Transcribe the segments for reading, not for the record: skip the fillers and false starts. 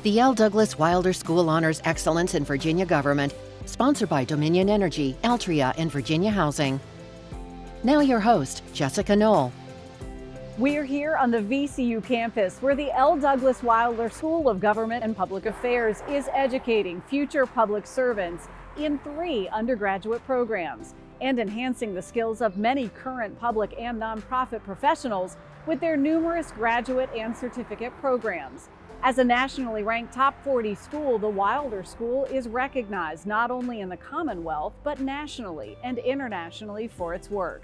The L. Douglas Wilder School honors excellence in Virginia government, sponsored by Dominion Energy, Altria, and Virginia Housing. Now your host, Jessica Noll. We're here on the VCU campus where the L. Douglas Wilder School of Government and Public Affairs is educating future public servants in 3 undergraduate programs and enhancing the skills of many current public and nonprofit professionals with their numerous graduate and certificate programs. As a nationally ranked top 40 school, the Wilder School is recognized not only in the Commonwealth, but nationally and internationally for its work.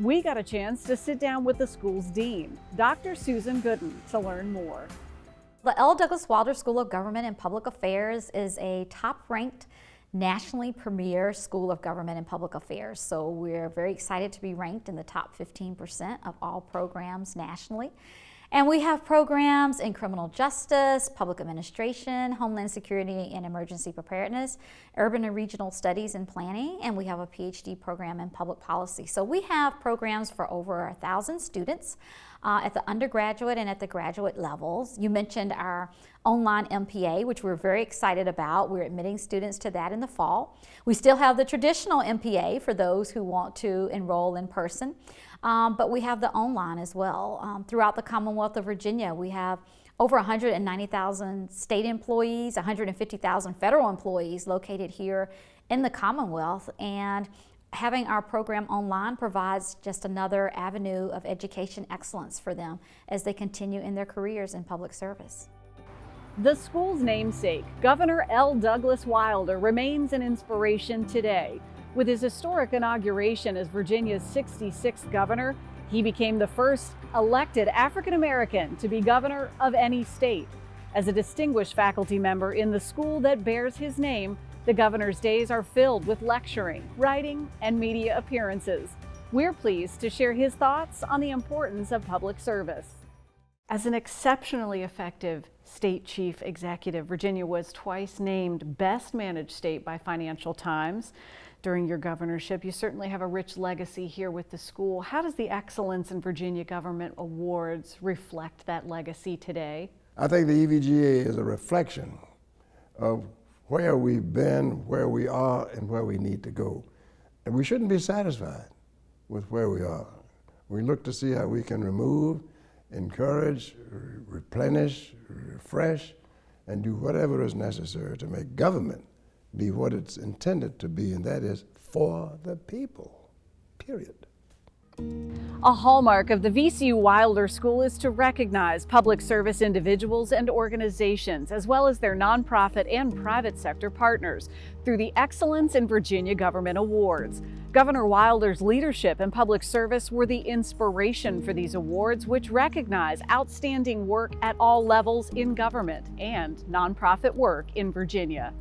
We got a chance to sit down with the school's dean, Dr. Susan Gooden, to learn more. The L. Douglas Wilder School of Government and Public Affairs is a top-ranked, nationally premier School of Government and Public Affairs. So we're very excited to be ranked in the top 15% of all programs nationally. And we have programs in criminal justice, public administration, homeland security and emergency preparedness, urban and regional studies and planning, and we have a PhD program in public policy. So we have programs for over 1,000 students at the undergraduate and at the graduate levels. You mentioned our online MPA, which we're very excited about. We're admitting students to that in the fall. We still have the traditional MPA for those who want to enroll in person. But we have the online as well. Throughout the Commonwealth of Virginia, we have over 190,000 state employees, 150,000 federal employees located here in the Commonwealth, and having our program online provides just another avenue of education excellence for them as they continue in their careers in public service. The school's namesake, Governor L. Douglas Wilder, remains an inspiration today. With his historic inauguration as Virginia's 66th governor, he became the first elected African American to be governor of any state. As a distinguished faculty member in the school that bears his name, the governor's days are filled with lecturing, writing, and media appearances. We're pleased to share his thoughts on the importance of public service. As an exceptionally effective state chief executive, Virginia was twice named Best Managed State by Financial Times. During your governorship, you certainly have a rich legacy here with the school. How does the Excellence in Virginia Government Awards reflect that legacy today? I think the EVGA is a reflection of where we've been, where we are, and where we need to go. And we shouldn't be satisfied with where we are. We look to see how we can remove, encourage, replenish, refresh, and do whatever is necessary to make government be what it's intended to be, and that is for the people, period. A hallmark of the VCU Wilder School is to recognize public service individuals and organizations, as well as their nonprofit and private sector partners, through the Excellence in Virginia Government Awards. Governor Wilder's leadership and public service were the inspiration for these awards, which recognize outstanding work at all levels in government and nonprofit work in Virginia.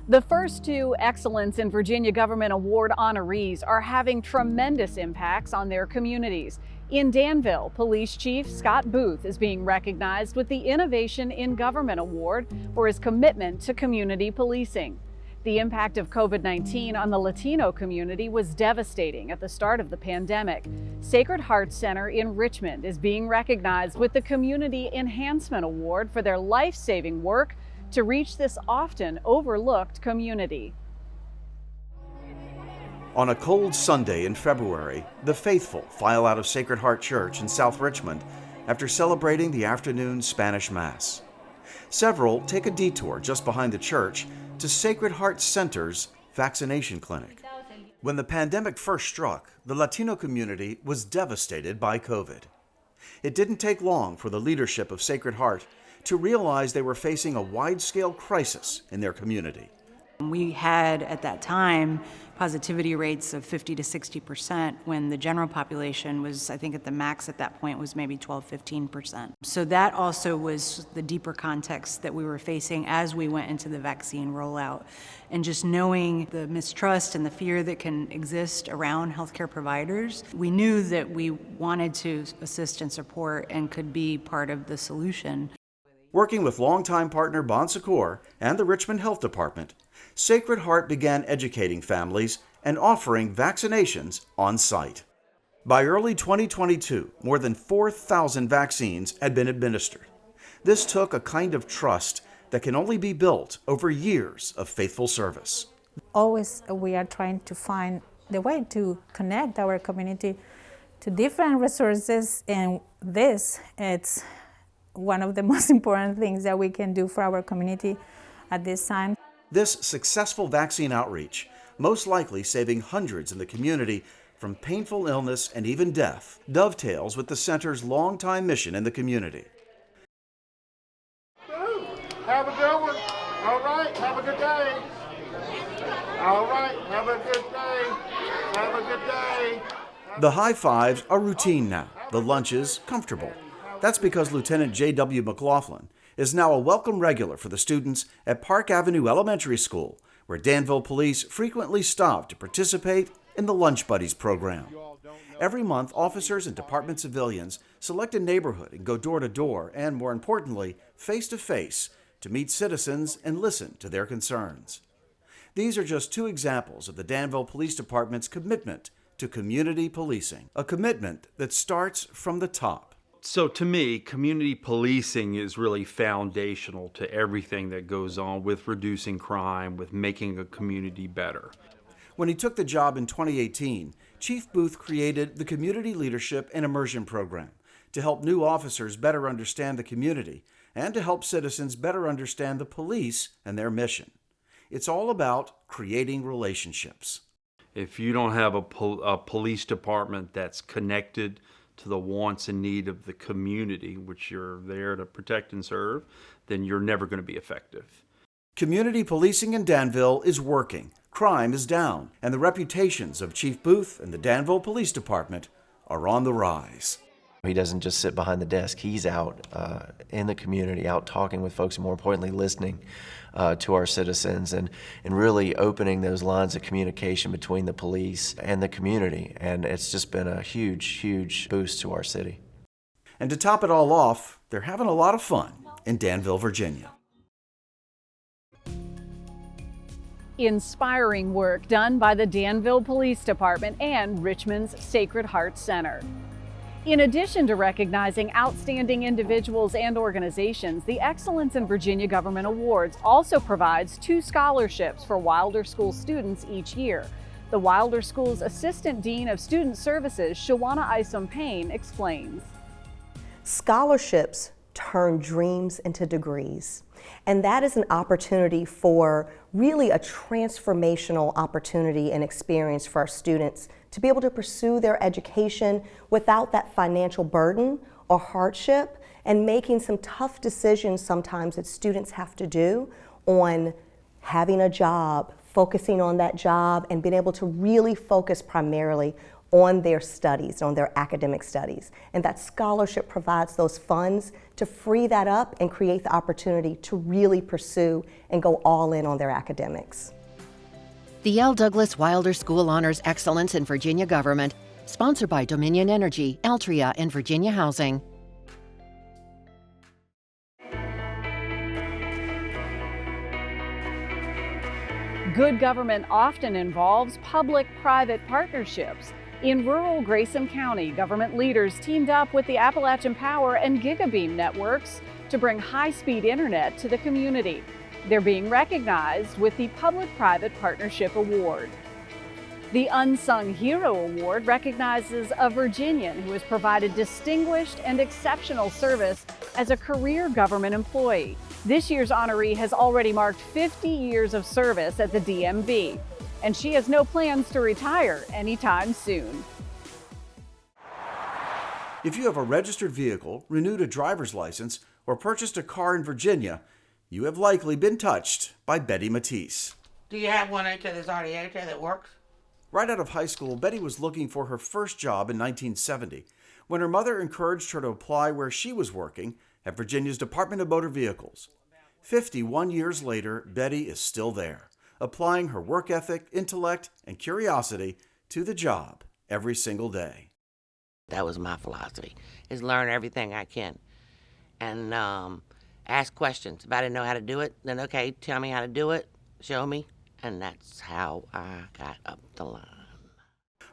The first 2 Excellence in Virginia Government Award honorees are having tremendous impacts on their communities. In Danville, Police Chief Scott Booth is being recognized with the Innovation in Government Award for his commitment to community policing. The impact of COVID-19 on the Latino community was devastating at the start of the pandemic. Sacred Heart Center in Richmond is being recognized with the Community Enhancement Award for their life-saving work to reach this often overlooked community. On a cold Sunday in February, the faithful file out of Sacred Heart Church in South Richmond after celebrating the afternoon Spanish Mass. Several take a detour just behind the church to Sacred Heart Center's vaccination clinic. When the pandemic first struck, the Latino community was devastated by COVID. It didn't take long for the leadership of Sacred Heart to realize they were facing a wide-scale crisis in their community. We had, at that time, positivity rates of 50 to 60% when the general population was, I think at the max at that point, was maybe 12-15%. So that also was the deeper context that we were facing as we went into the vaccine rollout. And just knowing the mistrust and the fear that can exist around healthcare providers, we knew that we wanted to assist and support and could be part of the solution. Working with longtime partner Bon Secours and the Richmond Health Department, Sacred Heart began educating families and offering vaccinations on site. By early 2022, more than 4,000 vaccines had been administered. This took a kind of trust that can only be built over years of faithful service. Always we are trying to find the way to connect our community to different resources, and it's one of the most important things that we can do for our community at this time. This successful vaccine outreach, most likely saving hundreds in the community from painful illness and even death, dovetails with the center's longtime mission in the community. Have a good one. All right, have a good day. All right, have a good day. Have a good day. The high fives are routine now, the lunches comfortable. That's because Lieutenant J.W. McLaughlin is now a welcome regular for the students at Park Avenue Elementary School, where Danville police frequently stop to participate in the Lunch Buddies program. Every month, officers and department civilians select a neighborhood and go door to door and, more importantly, face to face to meet citizens and listen to their concerns. These are just two examples of the Danville Police Department's commitment to community policing, a commitment that starts from the top. So to me, community policing is really foundational to everything that goes on with reducing crime, with making a community better. When he took the job in 2018, Chief Booth created the Community Leadership and Immersion Program to help new officers better understand the community and to help citizens better understand the police and their mission. It's all about creating relationships. If you don't have a police department that's connected to the wants and need of the community, which you're there to protect and serve, then you're never going to be effective. Community policing in Danville is working. Crime is down, and the reputations of Chief Booth and the Danville Police Department are on the rise. He doesn't just sit behind the desk. He's out in the community, out talking with folks, and more importantly, listening to our citizens and really opening those lines of communication between the police and the community. And it's just been a huge, huge boost to our city. And to top it all off, they're having a lot of fun in Danville, Virginia. Inspiring work done by the Danville Police Department and Richmond's Sacred Heart Center. In addition to recognizing outstanding individuals and organizations, the Excellence in Virginia Government Awards also provides 2 scholarships for Wilder School students each year. The Wilder School's Assistant Dean of Student Services, Shajuana Isom-Payne, explains. Scholarships turn dreams into degrees. And that is an opportunity for really a transformational opportunity and experience for our students to be able to pursue their education without that financial burden or hardship, and making some tough decisions sometimes that students have to do on having a job, focusing on that job, and being able to really focus primarily on their studies, on their academic studies. And that scholarship provides those funds to free that up and create the opportunity to really pursue and go all in on their academics. The L. Douglas Wilder School honors excellence in Virginia government, sponsored by Dominion Energy, Altria, and Virginia Housing. Good government often involves public-private partnerships. In rural Grayson County, government leaders teamed up with the Appalachian Power and GigaBeam networks to bring high-speed internet to the community. They're being recognized with the Public-Private Partnership Award. The Unsung Hero Award recognizes a Virginian who has provided distinguished and exceptional service as a career government employee. This year's honoree has already marked 50 years of service at the DMV, and she has no plans to retire anytime soon. If you have a registered vehicle, renewed a driver's license, or purchased a car in Virginia, you have likely been touched by Betty Matisse. Do you have one out there that's already out there that works? Right out of high school, Betty was looking for her first job in 1970 when her mother encouraged her to apply where she was working at Virginia's Department of Motor Vehicles. 51 years later, Betty is still there, applying her work ethic, intellect, and curiosity to the job every single day. That was my philosophy, is learn everything I can and ask questions. If I didn't know how to do it, then okay, tell me how to do it, show me, and that's how I got up the line.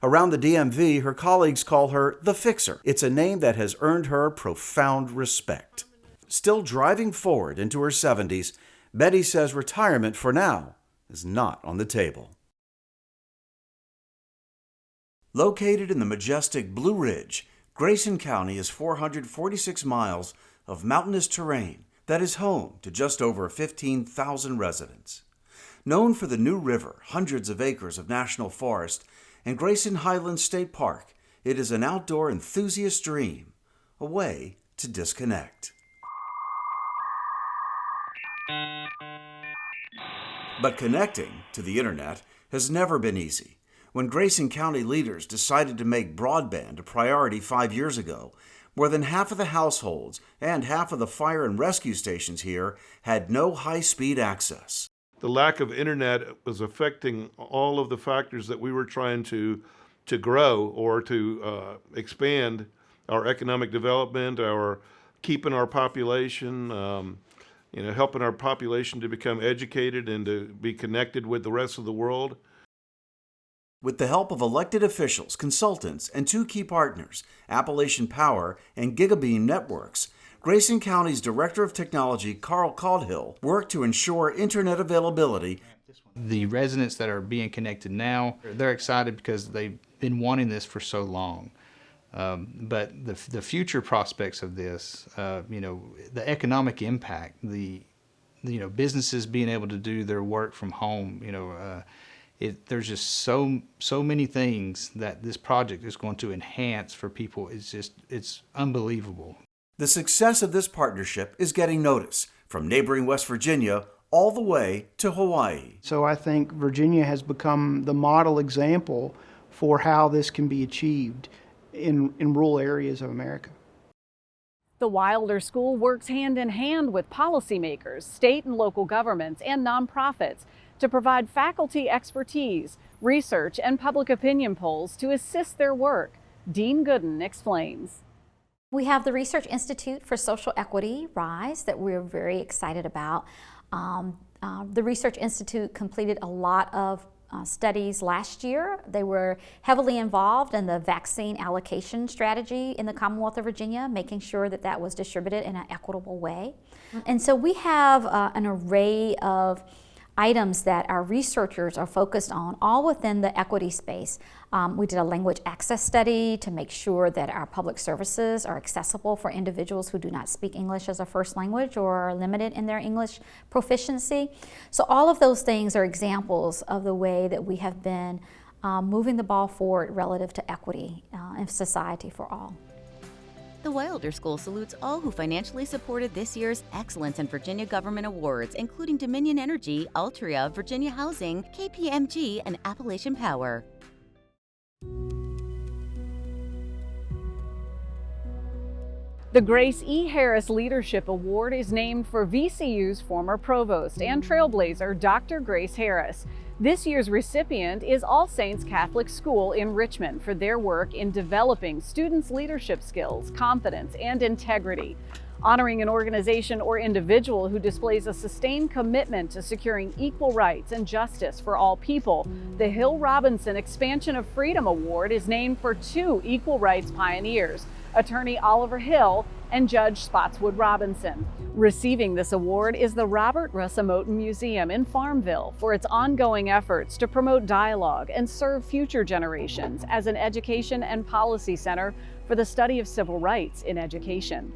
Around the DMV, her colleagues call her the Fixer. It's a name that has earned her profound respect. Still driving forward into her 70s, Betty says retirement for now is not on the table. Located in the majestic Blue Ridge, Grayson County is 446 miles of mountainous terrain that is home to just over 15,000 residents. Known for the New River, hundreds of acres of national forest, and Grayson Highlands State Park, it is an outdoor enthusiast's dream, a way to disconnect. But connecting to the internet has never been easy. When Grayson County leaders decided to make broadband a priority 5 years ago, more than half of the households and half of the fire and rescue stations here had no high-speed access. The lack of internet was affecting all of the factors that we were trying to grow or to expand our economic development, our keeping our population, helping our population to become educated and to be connected with the rest of the world. With the help of elected officials, consultants, and two key partners, Appalachian Power and Gigabeam Networks, Grayson County's Director of Technology, Carl Caudhill, worked to ensure internet availability. The residents that are being connected now, they're excited because they've been wanting this for so long. But the future prospects of this, the economic impact, the businesses being able to do their work from home, there's just so many things that this project is going to enhance for people. It's unbelievable. The success of this partnership is getting notice from neighboring West Virginia all the way to Hawaii. So I think Virginia has become the model example for how this can be achieved in rural areas of America. The Wilder School works hand in hand with policymakers, state and local governments, and nonprofits to provide faculty expertise, research, and public opinion polls to assist their work. Dean Gooden explains. We have the Research Institute for Social Equity, RISE, that we're very excited about. The Research Institute completed a lot of studies last year. They were heavily involved in the vaccine allocation strategy in the Commonwealth of Virginia, making sure that that was distributed in an equitable way. And so we have an array of items that our researchers are focused on, all within the equity space. We did a language access study to make sure that our public services are accessible for individuals who do not speak English as a first language or are limited in their English proficiency. So all of those things are examples of the way that we have been moving the ball forward relative to equity in society for all. The Wilder School salutes all who financially supported this year's Excellence in Virginia Government Awards, including Dominion Energy, Altria, Virginia Housing, KPMG, and Appalachian Power. The Grace E. Harris Leadership Award is named for VCU's former provost and trailblazer, Dr. Grace Harris. This year's recipient is All Saints Catholic School in Richmond for their work in developing students' leadership skills, confidence, and integrity. Honoring an organization or individual who displays a sustained commitment to securing equal rights and justice for all people, the Hill Robinson Expansion of Freedom Award is named for two equal rights pioneers, Attorney Oliver Hill and Judge Spotswood Robinson. Receiving this award is the Robert Russa Moton Museum in Farmville for its ongoing efforts to promote dialogue and serve future generations as an education and policy center for the study of civil rights in education.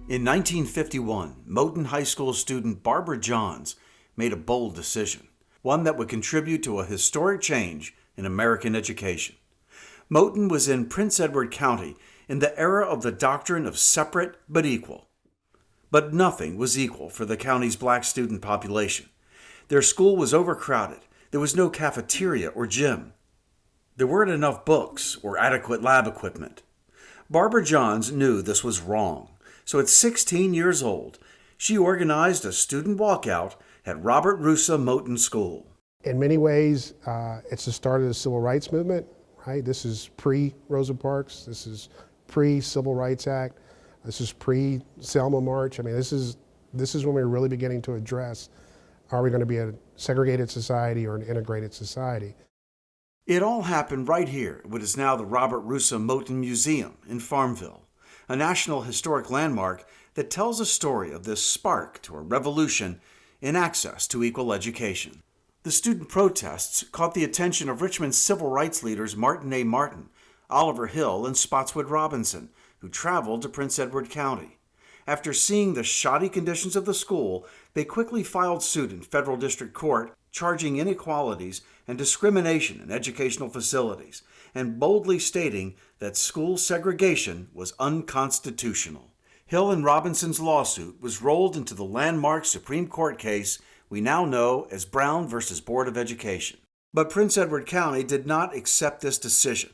In 1951, Moton High School student Barbara Johns made a bold decision, one that would contribute to a historic change in American education. Moton was in Prince Edward County in the era of the doctrine of separate but equal. But nothing was equal for the county's black student population. Their school was overcrowded. There was no cafeteria or gym. There weren't enough books or adequate lab equipment. Barbara Johns knew this was wrong, so at 16 years old, she organized a student walkout at Robert Russa Moton School. In many ways, it's the start of the civil rights movement. Right? This is pre-Rosa Parks. This is pre-Civil Rights Act. This is pre-Selma March. I mean, this is when we're really beginning to address, are we going to be a segregated society or an integrated society? It all happened right here at what is now the Robert Russa Moton Museum in Farmville, a National Historic Landmark that tells a story of this spark to a revolution in access to equal education. The student protests caught the attention of Richmond's civil rights leaders Martin A. Martin, Oliver Hill, and Spotswood Robinson, who traveled to Prince Edward County. After seeing the shoddy conditions of the school, they quickly filed suit in federal district court, charging inequalities and discrimination in educational facilities, and boldly stating that school segregation was unconstitutional. Hill and Robinson's lawsuit was rolled into the landmark Supreme Court case we now know as Brown versus Board of Education. But Prince Edward County did not accept this decision.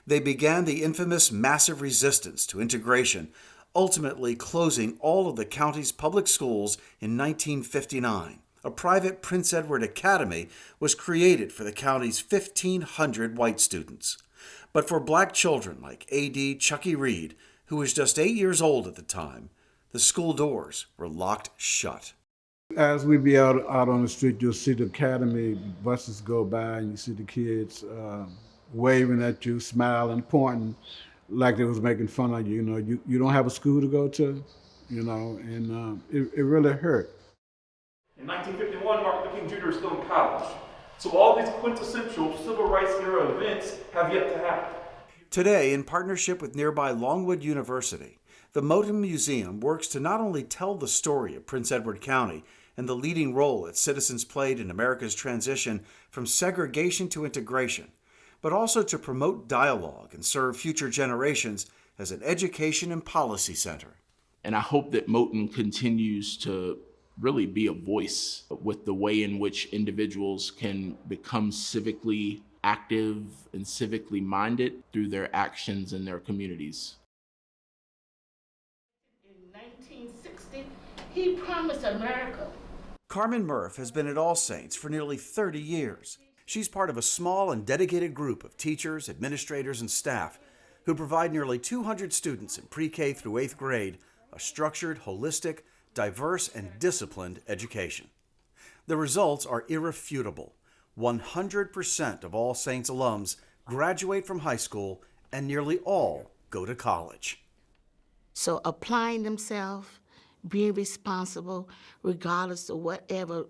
They began the infamous massive resistance to integration, ultimately closing all of the county's public schools in 1959. A private Prince Edward Academy was created for the county's 1,500 white students. But for black children like A.D. Chucky Reed, who was just 8 years old at the time, the school doors were locked shut. As we be out on the street, you'll see the academy buses go by, and you see the kids waving at you, smiling, pointing, like they was making fun of you. You know, you don't have a school to go to, you know, and it really hurt. In 1951, Martin Luther King Jr. is still in college. So all these quintessential civil rights era events have yet to happen. Today, in partnership with nearby Longwood University, the Moton Museum works to not only tell the story of Prince Edward County and the leading role its citizens played in America's transition from segregation to integration, but also to promote dialogue and serve future generations as an education and policy center. And I hope that Moton continues to really be a voice with the way in which individuals can become civically active and civically minded through their actions in their communities. In 1960, he promised America. Carmen Murph has been at All Saints for nearly 30 years. She's part of a small and dedicated group of teachers, administrators, and staff who provide nearly 200 students in pre-K through 8th grade a structured, holistic, diverse, and disciplined education. The results are irrefutable. 100% of All Saints alums graduate from high school, and nearly all go to college. So applying themselves, being responsible, regardless of whatever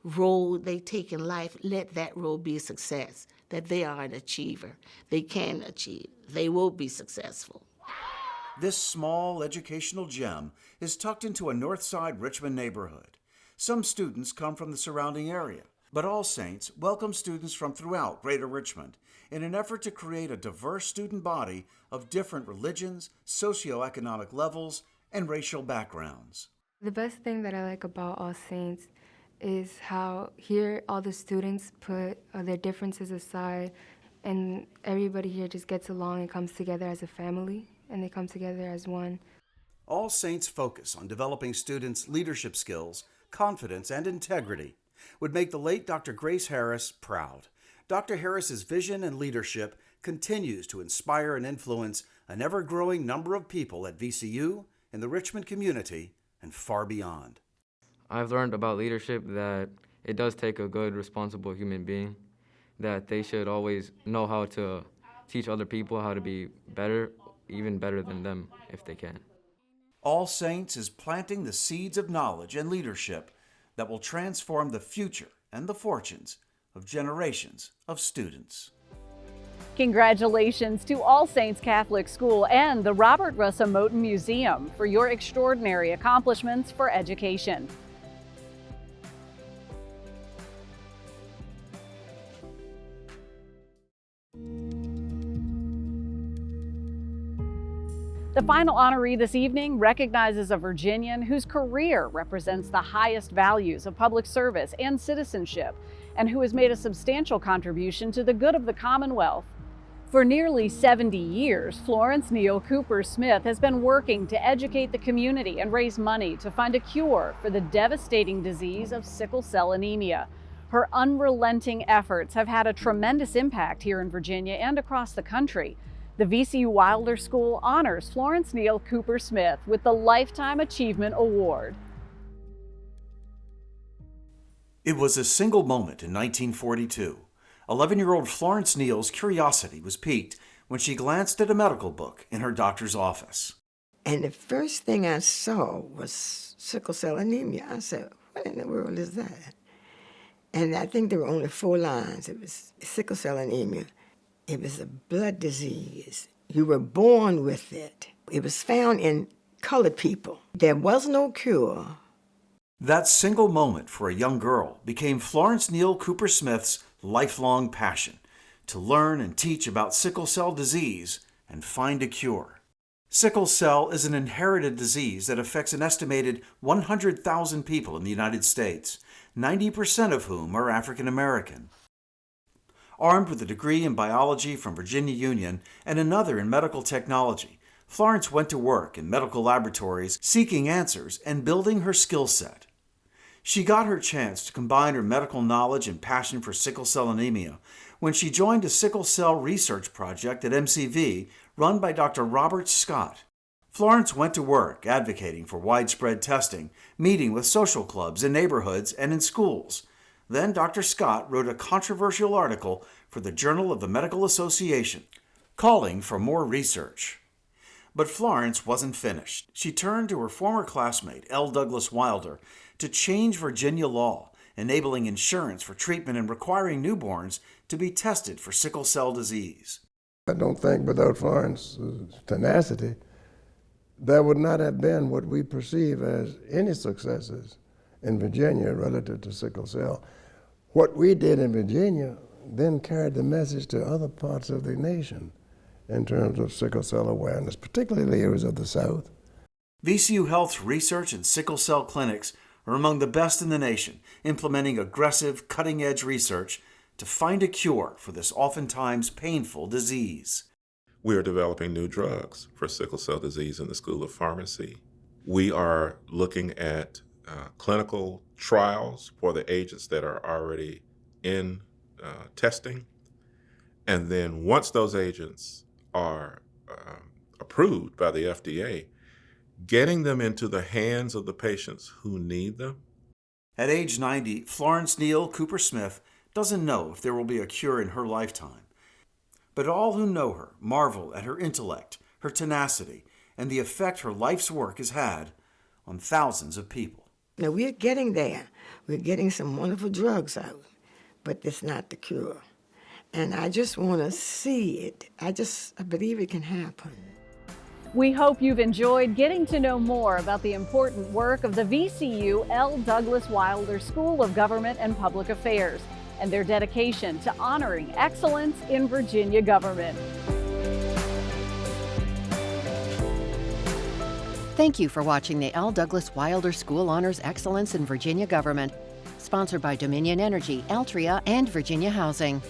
role they take in life, let that role be a success, that they are an achiever. They can achieve. They will be successful. This small educational gem is tucked into a North Side Richmond neighborhood. Some students come from the surrounding area, but All Saints welcomes students from throughout Greater Richmond in an effort to create a diverse student body of different religions, socioeconomic levels, and racial backgrounds. The best thing that I like about All Saints is how here all the students put their differences aside, and everybody here just gets along and comes together as a family, and they come together as one. All Saints' focus on developing students' leadership skills, confidence, and integrity would make the late Dr. Grace Harris proud. Dr. Harris's vision and leadership continues to inspire and influence an ever-growing number of people at VCU, in the Richmond community, and far beyond. I've learned about leadership that it does take a good, responsible human being, that they should always know how to teach other people how to be better, even better than them if they can. All Saints is planting the seeds of knowledge and leadership that will transform the future and the fortunes of generations of students. Congratulations to All Saints Catholic School and the Robert Russell Moton Museum for your extraordinary accomplishments for education. The final honoree this evening recognizes a Virginian whose career represents the highest values of public service and citizenship, and who has made a substantial contribution to the good of the Commonwealth. For nearly 70 years, Florence Neal Cooper Smith has been working to educate the community and raise money to find a cure for the devastating disease of sickle cell anemia. Her unrelenting efforts have had a tremendous impact here in Virginia and across the country. The VCU Wilder School honors Florence Neal Cooper Smith with the Lifetime Achievement Award. It was a single moment in 1942. 11-year-old Florence Neal's curiosity was piqued when she glanced at a medical book in her doctor's office. And the first thing I saw was sickle cell anemia. I said, what in the world is that? And I think there were only 4 lines. It was sickle cell anemia. It was a blood disease. You were born with it. It was found in colored people. There was no cure. That single moment for a young girl became Florence Neal Cooper Smith's lifelong passion, to learn and teach about sickle cell disease and find a cure. Sickle cell is an inherited disease that affects an estimated 100,000 people in the United States, 90% of whom are African American. Armed with a degree in biology from Virginia Union and another in medical technology, Florence went to work in medical laboratories seeking answers and building her skill set. She got her chance to combine her medical knowledge and passion for sickle cell anemia when she joined a sickle cell research project at MCV run by Dr. Robert Scott. Florence went to work advocating for widespread testing, meeting with social clubs in neighborhoods and in schools. Then Dr. Scott wrote a controversial article for the Journal of the Medical Association, calling for more research. But Florence wasn't finished. She turned to her former classmate, L. Douglas Wilder, to change Virginia law, enabling insurance for treatment and requiring newborns to be tested for sickle cell disease. I don't think without Florence's tenacity, there would not have been what we perceive as any successes in Virginia relative to sickle cell. What we did in Virginia then carried the message to other parts of the nation in terms of sickle cell awareness, particularly the areas of the South. VCU Health's research and sickle cell clinics are among the best in the nation, implementing aggressive, cutting-edge research to find a cure for this oftentimes painful disease. We are developing new drugs for sickle cell disease in the School of Pharmacy. We are looking at clinical trials for the agents that are already in testing. And then once those agents are approved by the FDA, getting them into the hands of the patients who need them. At age 90, Florence Neal Cooper Smith doesn't know if there will be a cure in her lifetime. But all who know her marvel at her intellect, her tenacity, and the effect her life's work has had on thousands of people. Now, we're getting there. We're getting some wonderful drugs out, but it's not the cure. And I just want to see it. I believe it can happen. We hope you've enjoyed getting to know more about the important work of the VCU L. Douglas Wilder School of Government and Public Affairs and their dedication to honoring excellence in Virginia government. Thank you for watching the L. Douglas Wilder School Honors Excellence in Virginia Government, sponsored by Dominion Energy, Altria, and Virginia Housing.